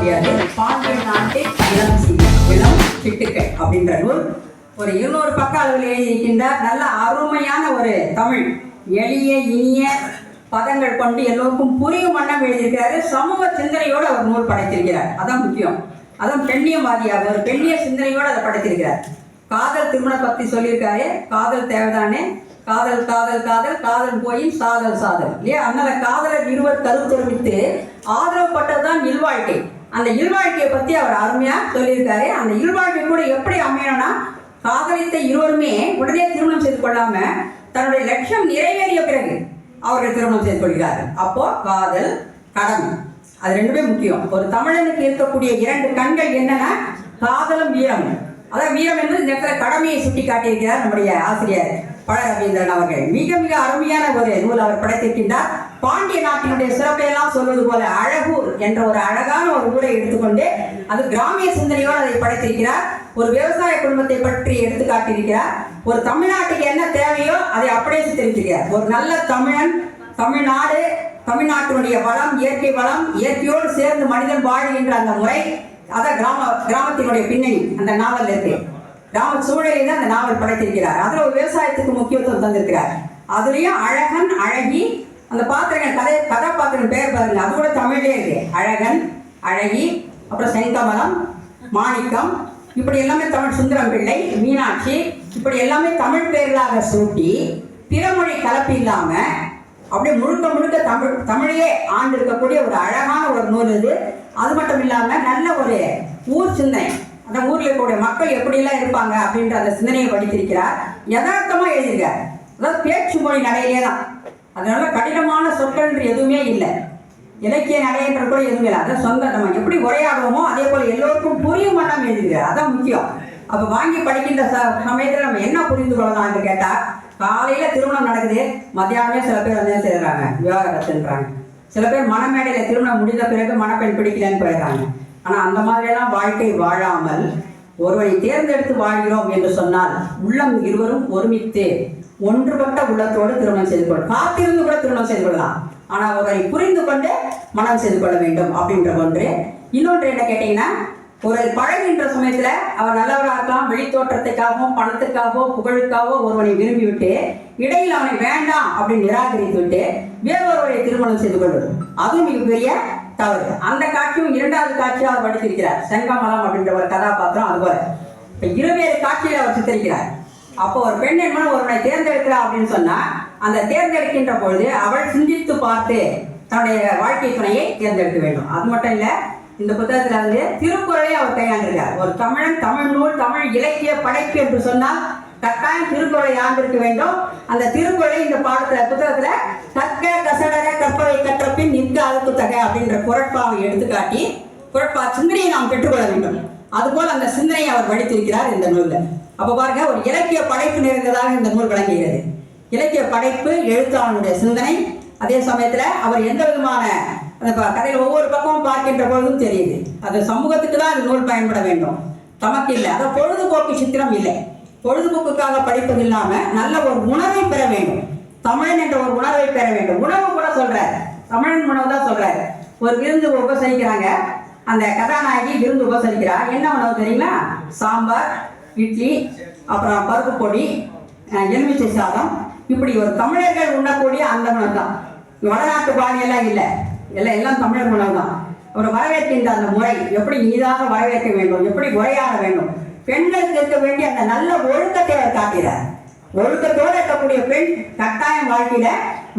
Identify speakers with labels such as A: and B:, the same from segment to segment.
A: முடியாது. பாண்டிய நாட்டின் இளம் சிட்டுக்கள் அப்படின்ற நூல் ஒரு 200 பக்க அளவில் எழுதியிருக்கின்றார். நல்ல அருமையான ஒரு தமிழ், எளிய இனிய பதங்கள் கொண்டு எல்லோருக்கும் புரியும் வண்ணம் எழுதியிருக்கிறாரு. சமூக சிந்தனையோடு அவர் நூல் படைத்திருக்கிறார். அதான் முக்கியம். அதான் பெண்ணியவாதியாக ஒரு பெண்ணிய சிந்தனையோடு அதை படைத்திருக்கிறார். காதல் திருமணம் பற்றி சொல்லியிருக்காரு. காதல் தேவைதானே, காதல் காதல் காதல் காதல் போய் சாதல் சாதல் இல்லையா? அதனால காதலர் இருவர் கருத்தொருமித்து ஆதரவுப்பட்டதுதான் இல்வாழ்க்கை. அந்த இல்வாழ்க்கையை பற்றி அவர் அருமையாக சொல்லியிருக்காரு. அந்த இல்வாழ்க்கை கூட எப்படி அமையணும்னா, காதலித்த இருவருமே உடனே திருமணம் செய்து கொள்ளாம தன்னுடைய லட்சியம் நிறைவேறிய பிறகு அவர்கள் திருமணம் செய்து கொள்கிறார்கள். அப்போ காதல், கடமை, அது ரெண்டுமே முக்கியம். ஒரு தமிழனுக்கு இருக்கக்கூடிய 2 கண்கள் என்னன்னா, காதலும் வீரமும். அதான் வீரம் என்பது இந்த இடத்துல கடமையை சுட்டி காட்டியிருக்கிறார் நம்முடைய ஆசிரியர் பழ ரவீந்திரன் அவர்கள். மிக மிக அருமையான ஒரு நூல் அவர் படைத்திருக்கின்றார். பாண்டிய நாட்டினுடைய சிறப்பையெல்லாம் சொல்வது போல அழகூர் என்ற ஒரு அழகான ஒரு ஊரை எடுத்துக்கொண்டு அது கிராமிய சிந்தனையோடு அதை படைத்திருக்கிறார். ஒரு விவசாய குடும்பத்தை பற்றி எடுத்து காட்டியிருக்கிறார். ஒரு தமிழ்நாட்டுக்கு என்ன தேவையோ அதை அப்படியே சித்தரித்திருக்கிறார். ஒரு நல்ல தமிழன், தமிழ்நாடு, தமிழ்நாட்டினுடைய வளம், இயற்கை வளம், இயற்கையோடு சேர்ந்து மனிதன் வாழ்கின்ற அந்த முறை, அதான் கிராமத்தினுடைய பின்னணி அந்த நாவல் இருக்கு. கிராம சூழலை தான் அந்த நாவல் படைத்திருக்கிறார். அதில் ஒரு விவசாயத்துக்கு முக்கியத்துவம் தந்திருக்கிறார். அதுலேயும் அழகன், அழகி, அந்த பாத்திரங்கள் கதாபாத்திரம் பெயர் பாருங்க, அது கூட தமிழே இருக்கு. அழகன், அழகி, அப்புறம் செங்கமலம், மாணிக்கம், இப்படி எல்லாமே தமிழ். சுந்தரம் பிள்ளை, மீனாட்சி, இப்படி எல்லாமே தமிழ் பெயர்களாக சூட்டி பிறமொழி கலப்பு இல்லாம அப்படியே முழுக்க முழுக்க தமிழையே ஆண்டு இருக்கக்கூடிய ஒரு அழகான ஒரு நூல் இது. அது மட்டும் இல்லாம நல்ல ஒரு ஊர் சிந்தனை, அந்த ஊர்ல இருக்கக்கூடிய மக்கள் எப்படியெல்லாம் இருப்பாங்க அப்படின்ற அந்த சிந்தனையை படித்திருக்கிறார். யதார்த்தமா எழுதியிருக்கார். அதாவது பேச்சு மொழி நடையிலே தான். அதனால கடினமான சொற்கள் எதுவுமே இல்லை. இலக்கிய நடைன்ற கூட எதுவுமே இல்லை. அதான் சொந்த நம்ம எப்படி உரையாடுவோமோ அதே போல எல்லோருக்கும் புரியும் வண்ணம் எழுதியிருக்கார். அதான் முக்கியம். அப்போ வாங்கி படிக்கின்ற சமயத்தில் நம்ம என்ன புரிந்து கொள்ளலாம்னு கேட்டால், காலையில திருமணம் நடக்குது, மத்தியானமே சில பேர் வந்து செய்கிறாங்க, விவாகரத்துன்றாங்க. சில பேர் மணமேடையில் திருமணம் முடிந்த பிறகு மணப்பெண் பிடிக்கலன்னு போயிடுறாங்க. ஆனால் அந்த மாதிரியெல்லாம் வாழ்க்கை வாழாமல் ஒருவனை தேர்ந்தெடுத்து வாழ்கிறோம் என்று சொன்னால் உள்ளம் இருவரும் ஒருமித்து ஒன்றுபட்ட உள்ளத்தோடு திருமணம் செய்து கொள்ள, காத்திருந்து கூட திருமணம் செய்து கொள்ளலாம். ஆனால் ஒருவரை புரிந்து கொண்டு மனம் செய்து கொள்ள வேண்டும் அப்படின்ற ஒன்று. இன்னொன்று என்ன கேட்டீங்கன்னா, ஒரு பழகின்ற சமயத்துல அவர் நல்லவராக இருக்கலாம், வெளித்தோற்றத்துக்காகவும் பணத்துக்காகவோ புகழுக்காகவோ ஒருவனை விரும்பிவிட்டு இடையில் அவனை வேண்டாம் அப்படின்னு நிராகரித்து விட்டு வேறொருவரை திருமணம் செய்து கொள்வது, அதுவும் மிகப்பெரிய தவறு. அந்த காட்சியும் 2வது காட்சியாக அவர் படித்திருக்கிறார். செங்கமலம் அப்படின்ற ஒரு கதாபாத்திரம். அதுபோல இப்ப 2 காட்சியில் அவர் சித்தரிக்கிறார். அப்போ ஒரு பெண் என்பவன் ஒருவனை தேர்ந்தெடுக்கிறார் அப்படின்னு சொன்னா, அந்த தேர்ந்தெடுக்கின்ற பொழுது அவள் சிந்தித்து பார்த்து தன்னுடைய வாழ்க்கை துணையை தேர்ந்தெடுக்க வேண்டும். அது மட்டும் இல்ல, இந்த புத்தகத்துல வந்து திருக்குறளை அவர் கையாண்டிருக்கார். ஒரு தமிழன், தமிழ் நூல், தமிழ் இலக்கிய படைப்பு என்று சொன்னால் கட்டாயம் திருக்குறளை ஆண்டிருக்க வேண்டும். அந்த திருக்குறளை இந்த புத்தகத்துல கற்க கசடர கற்பவை கற்றப்பின் நிற்க அழுத்து தகை அப்படின்ற குரட்பாவை எடுத்துக்காட்டி குரட்பா சிந்தனையை நாம் பெற்றுக்கொள்ள வேண்டும். அதுபோல் அந்த சிந்தனையை அவர் படித்திருக்கிறார் இந்த நூல்ல. அப்ப பாருங்க, ஒரு இலக்கிய படைப்பு நிறைந்ததாக இந்த நூல் விளங்குகிறது. இலக்கிய படைப்பு, எழுத்தாளனுடைய சிந்தனை, அதே சமயத்துல அவர் எந்த விதமான கதையில் ஒவ்வொரு பக்கமும் பார்க்கின்ற பொழுதும் தெரியுது அது சமூகத்துக்கு தான் இந்த நூல் பயன்பட வேண்டும், தமக்கு இல்லை. அதை பொழுதுபோக்கு சித்திரம் இல்லை. பொழுதுபோக்குக்காக படிப்பது இல்லாம நல்ல ஒரு உணர்வை பெற வேண்டும். தமிழன் என்ற ஒரு உணர்வை பெற வேண்டும். உணவு கூட சொல்றாரு, தமிழன் உணவு தான் சொல்றாரு. ஒரு விருந்து உபசரிக்கிறாங்க, அந்த கதாநாயகி விருந்து உபசரிக்கிறார். என்ன உணவு தெரியுங்களா? சாம்பார், இட்லி, அப்புறம் பருப்பு பொடி, எலுமிச்சை சாதம், இப்படி ஒரு தமிழர்கள் உண்ணக்கூடிய அந்த உணவு தான். வடநாட்டு பாணியெல்லாம் இல்லை, எல்லாம் தமிழர் உணவு தான். ஒரு வரவேற்கின்ற அந்த முறை, எப்படி நீதாக வரவேற்க வேண்டும், எப்படி உரையாட வேண்டும், பெண்களுக்கு இருக்க வேண்டிய அந்த நல்ல ஒழுக்கத்தை அவர் காட்டுகிறார். ஒழுக்கத்தோடு இருக்கக்கூடிய பெண் கட்டாயம் வாழ்க்கையில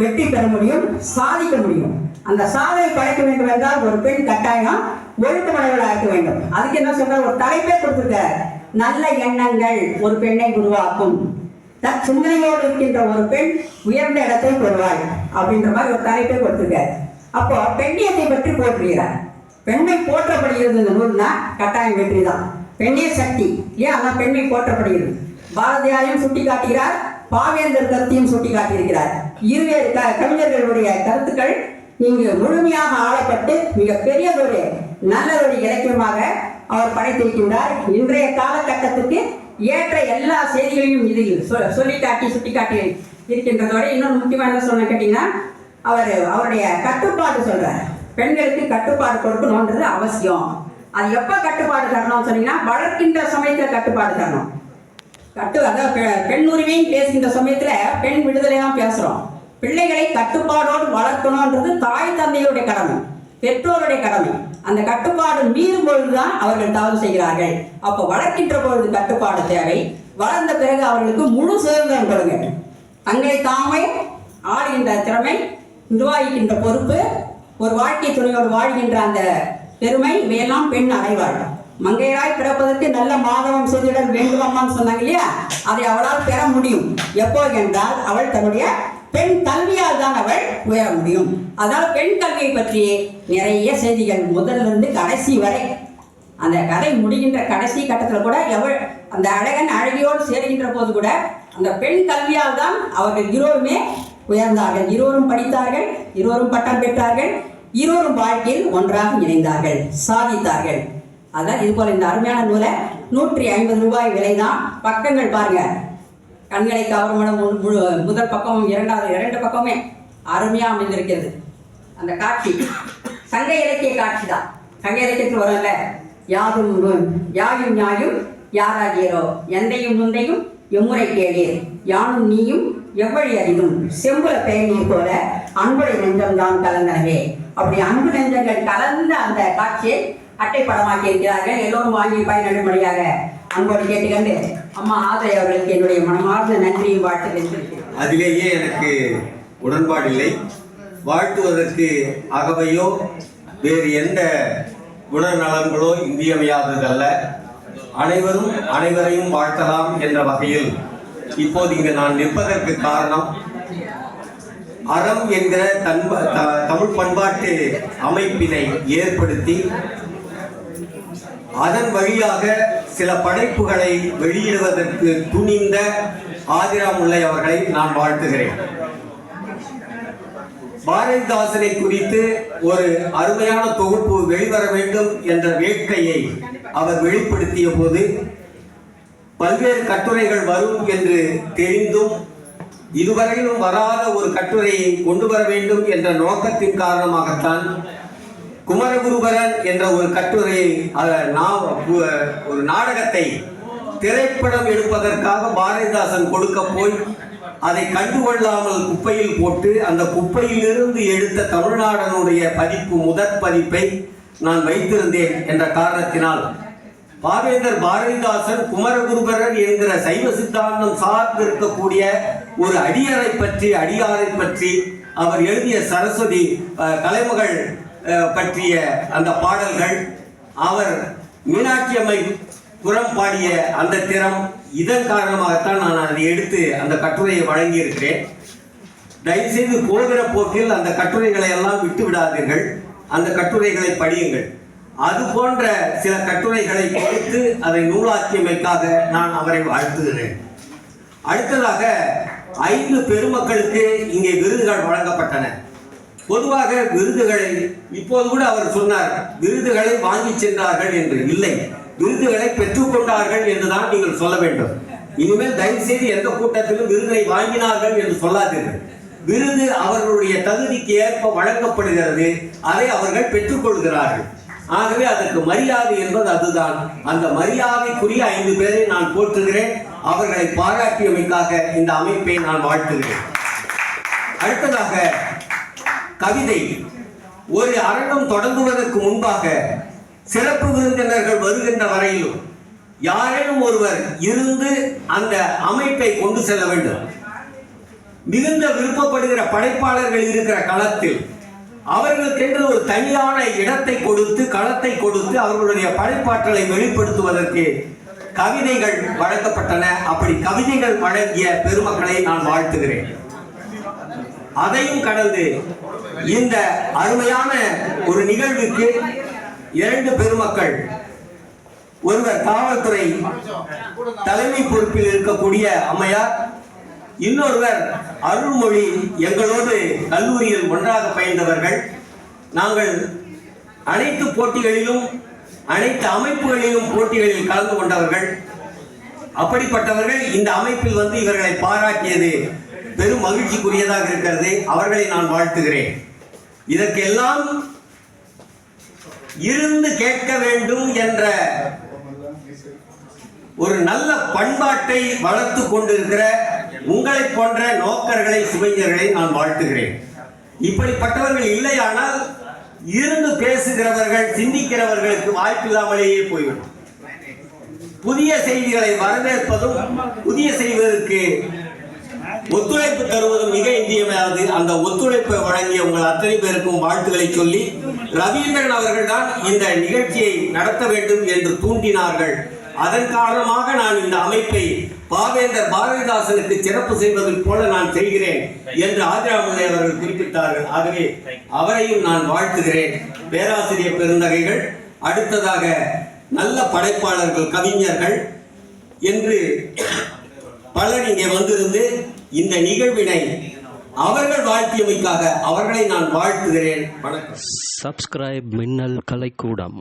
A: வெற்றி பெற முடியும், சாதிக்க முடியும். அந்த சாதனை படைக்க வேண்டும் என்றால் ஒரு பெண் கட்டாயம் ஒழுக்கமுடையவளாக இருக்க வேண்டும். அதுக்கு என்ன சொல்ற, ஒரு தலைப்பே கொடுத்திருக்கார், நல்ல எண்ணங்கள் ஒரு பெண்ணை உருவாக்கும், சிந்தனையோடு இருக்கின்ற ஒரு பெண் உயர்ந்த இடத்தை பெறுவாள் அப்படின்ற மாதிரி ஒரு தலைப்பை கொடுத்திருக்காரு. அப்போ பெண்ணியத்தை பற்றி போற்றுகிறார். பெண்ணை போற்றப்படுகிறது இந்த நூல்னா கட்டாயம் வெற்றி தான். பெண்ணே சக்தி, ஏன் அதான் பெண்ணை போற்றப்படுகிறது. பாரதியாரையும் சுட்டி காட்டுகிறார், பாவேந்தர் கருத்தையும் சுட்டி காட்டியிருக்கிறார். இருவேறு கவிஞர்களுடைய கருத்துக்கள் இங்கு முழுமையாக ஆளப்பட்டு மிக பெரியதொரு நல்லதொரு இலக்கியமாக அவர் படைத்திருக்கின்றார். இன்றைய காலகட்டத்துக்கு ஏற்ற எல்லா செய்திகளையும் இதில் சுட்டி காட்டி இருக்கின்றதோட இன்னொரு முக்கியமான சொன்ன கேட்டீங்கன்னா, அவருடைய கட்டுப்பாடு சொல்றார். பெண்களுக்கு கட்டுப்பாடு கொடுக்கணுன்றது அவசியம். அது எப்போ கட்டுப்பாடு தரணும்னு சொன்னீங்கன்னா, வளர்க்கின்ற சமயத்தில் கட்டுப்பாடு தரணும். அதாவது பெண் உரிமையும் பேசுகின்ற சமயத்தில் பெண் விடுதலை தான் பேசுகிறோம். பிள்ளைகளை கட்டுப்பாடோடு வளர்க்கணுன்றது தாய் தந்தையுடைய கடமை, பெற்றோருடைய கடமை. அந்த கட்டுப்பாடு மீறும் பொழுதுதான் அவர்கள் தவறு செய்கிறார்கள். அப்போ வளர்க்கின்ற பொழுது கட்டுப்பாடு தேவை. வளர்ந்த பிறகு அவர்களுக்கு முழு சுதந்திரம் கொடுங்க. தங்களை தாமே ஆளுகின்ற திறமை, நிர்வாகிக்கின்ற பொறுப்பு, ஒரு வாழ்க்கை துணையோடு வாழ்கின்ற அந்த பெருமை, இவையெல்லாம் பெண் அடைவாள். மங்கையராய் பிறப்பதற்கு நல்ல மாதவம் செய்திடல் வேண்டுமான்னு சொன்னாங்க இல்லையா, அதை அவளால் பெற முடியும். எப்போ என்றால் அவள் தன்னுடைய பெண் கல்வியால் தான் அவள் உயர முடியும். அதனால் பெண் கல்வியை பற்றி நிறைய செய்திகள் முதலிருந்து கடைசி வரை, அந்த கதை முடிகின்ற கடைசி கட்டத்தில் கூட அந்த அழகன் அழகியோடு சேருகின்ற போது கூட அந்த பெண் கல்வியால் தான் அவர்கள் இருவருமே உயர்ந்தார்கள். இருவரும் படித்தார்கள், இருவரும் பட்டம் பெற்றார்கள், இருவரும் வாழ்க்கையில் ஒன்றாக இணைந்தார்கள், சாதித்தார்கள். அதான் இது போல இந்த அருமையான நூலை 150 ரூபாய் விலைதான். பக்கங்கள் பாருங்க, கண்களை கவரும் முதல் பக்கமும் இரண்டு பக்கமே அருமையா அமைந்திருக்கிறது. அந்த காட்சி சங்க இலக்கிய காட்சி தான். சங்க இலக்கியத்தில் வரல, யாயும் ஞாயும் யாராகியரோ, எந்தையும் நுந்தையும் எம்முறை கேளீர், யானும் நீயும் எவ்வழி அறிதும், செம்புல பெயர்நீர் போல அன்புடைய நெஞ்சம் தான் கலந்தனவே. அப்படி அன்பு நெஞ்சங்கள் கலந்த அந்த காட்சியை அட்டை படமாக்கி இருக்கிறார்கள். எல்லோரும் வாங்கி பயனடைமுறையாக அன்போடு கேட்டுக்கொண்டு அம்மா ஆதரை அவர்களுக்கு என்னுடைய மனமார்ந்த நன்றியும் வாழ்த்துக்கள்.
B: அதிலேயே எனக்கு உடன்பாடில்லை. வாழ்த்துவதற்கு அகவையோ வேறு எந்த குணநலன்களோ இன்றியமையாததல்ல. அனைவரும் அனைவரையும் வாழ்த்தலாம் என்ற வகையில் இப்போது இங்கு நான் நிற்பதற்கு காரணம், அறம் என்கிற தமிழ் பண்பாட்டு அமைப்பினை ஏற்படுத்தி அதன் வழியாக சில படைப்புகளை வெளியிடுவதற்கு துணிந்த ஆதிராமுல்லை அவர்களை நான் வாழ்த்துகிறேன். பாரதிதாசனை குறித்து ஒரு அருமையான தொகுப்பு வெளிவர வேண்டும் என்ற வேட்கையை அவர் வெளிப்படுத்திய போது, பல்வேறு கட்டுரைகள் வரும் என்று தெரிந்தும் இதுவரையிலும் வராத ஒரு கட்டுரையை கொண்டு வர வேண்டும் என்ற நோக்கத்தின் காரணமாகத்தான் குமரகுருபரன் என்ற ஒரு கட்டுரையை, ஒரு நாடகத்தை திரைப்படம் எடுப்பதற்காக பாரதிதாசன் கொடுக்க போய் அதை கண்டுகொள்ளாமல் குப்பையில் போட்டு, அந்த குப்பையிலிருந்து எடுத்த தமிழ்நாடனுடைய பதிப்பு, முதற் பதிப்பை நான் வைத்திருந்தேன் என்ற காரணத்தினால் பாவேந்தர் பாரதிதாசன் குமரகுருபரன் என்கிற சைவ சித்தாந்தம் சார்ந்து இருக்கக்கூடிய ஒரு அடியாரை பற்றி அவர் எழுதிய சரஸ்வதி கலைமகள் பற்றிய அந்த பாடல்கள், அவர் மீனாட்சி அம்மை புறம் பாடிய அந்த திறம், இதன் காரணமாகத்தான் நான் அதை எடுத்து அந்த கட்டுரையை வழங்கி இருக்கிறேன். தயவுசெய்து போகிற போக்கில் அந்த கட்டுரைகளை எல்லாம் விட்டு விடாதீர்கள், அந்த கட்டுரைகளை படியுங்கள். அது போன்ற சில கட்டுரைகளை கொடுத்து அதை நூலாக்கியமைக்காக நான் அவரை வாழ்த்துகிறேன். அடுத்ததாக 5 பெருமக்களுக்கு இங்கே விருதுகள் வழங்கப்பட்டன. பொதுவாக விருதுகளை, இப்போது கூட அவர் சொன்னார் விருதுகளை வாங்கி சென்றார்கள் என்று. இல்லை, விருதுகளை பெற்றுக்கொண்டார்கள் என்றுதான் நீங்கள் சொல்ல வேண்டும். இனிமேல் தயவு செய்து எந்த கூட்டத்திலும் விருதை வாங்கினார்கள் என்று சொல்லாதீர்கள். விருது அவர்களுடைய தகுதிக்கு ஏற்ப வழங்கப்படுகிறது, அதை அவர்கள் பெற்றுக்கொள்கிறார்கள். ஆகவே அதற்கு மரியாதை என்பது அதுதான். அந்த மரியாதைக்குரிய 5 பேரை நான் போற்றுகிறேன். அவர்களை பாராட்டியமைக்காக இந்த அமைப்பை நான் வாழ்த்துகிறேன். அடுத்ததாக கவிதை. ஒரு அரங்கம் தொடங்குவதற்கு முன்பாக சிறப்பு விருந்தினர்கள் வருகின்ற வரையிலும் யாரேனும் ஒருவர் இருந்து அந்த அமைப்பை கொண்டு செல்ல வேண்டும். மிகுந்த விருப்பப்படுகிற படைப்பாளர்கள் இருக்கிற களத்தில் அவர்களுக்கென்று ஒரு தனியான இடத்தை கொடுத்து, களத்தை கொடுத்து அவர்களுடைய படைப்பாற்றலை வெளிப்படுத்துவதற்கு கவிதைகள் வழங்கப்பட்டன. அப்படி கவிதைகள் வழங்கிய பெருமக்களை நான் வாழ்த்துகிறேன். அதையும் கடந்து இந்த அருமையான ஒரு நிகழ்வுக்கு 2 பெருமக்கள், ஒருவர் காவல்துறை தலைமை பொறுப்பில் இருக்கக்கூடிய அம்மையார், இன்னொருவர் அருள்மொழி, எங்களோடு கல்லூரியில் ஒன்றாக பயின்றவர்கள். நாங்கள் அனைத்து போட்டிகளிலும், அனைத்து அமைப்புகளிலும் போட்டிகளில் கலந்து கொண்டவர்கள். அப்படிப்பட்டவர்கள் இந்த அமைப்பில் வந்து இவர்களை பாராட்டியது பெரும் மகிழ்ச்சிக்குரியதாக இருக்கிறது. அவர்களை நான் வாழ்த்துகிறேன். இதற்கெல்லாம் இருந்து கேட்க வேண்டும் என்ற ஒரு நல்ல பண்பாட்டை வளர்த்து கொண்டிருக்கிற உங்களை போன்ற நோக்கர்களை சுவைஞர்களை நான் வாழ்த்துகிறேன். இப்படிப்பட்டவர்கள் இல்லையானால் இருந்து பேசுகிறவர்கள் சிந்திக்கிறவர்களுக்கு வாய்ப்பில்லாமலேயே போய்விடும். புதிய செய்திகளை வரவேற்பதும் புதிய செய்வதற்கு ஒத்துழைப்பு தருவதும் மிக இன்றியமையாது. அந்த ஒத்துழைப்பை வழங்கிய உங்கள் அத்தனை பேருக்கும் வாழ்த்துக்களை சொல்லி, ரவீந்திரன் அவர்கள் தான் இந்த நிகழ்ச்சியை நடத்த வேண்டும் என்று தூண்டினார்கள். அதன் காரணமாக நான் இந்த அமைப்பை பாவேந்தர் பாரதிதாசனுக்கு சிறப்பு செய்வதைப் போல நான் செய்கிறேன் என்று ஆதிராமலை அவர்கள் குறிப்பிட்டார்கள். ஆகவே அவரையும் நான் வாழ்த்துகிறேன். பேராசிரியர் பெருந்தகைகள், அடுத்ததாக நல்ல படைப்பாளர்கள், கவிஞர்கள் என்று பலர் இங்கே வந்திருந்து இந்த நிகழ்வினை அவர்கள் வாழ்த்தியமைக்காக அவர்களை நான் வாழ்த்துகிறேன். வணக்கம்.
C: சப்ஸ்கிரைப் மின்னல் கலைக்கூடம்.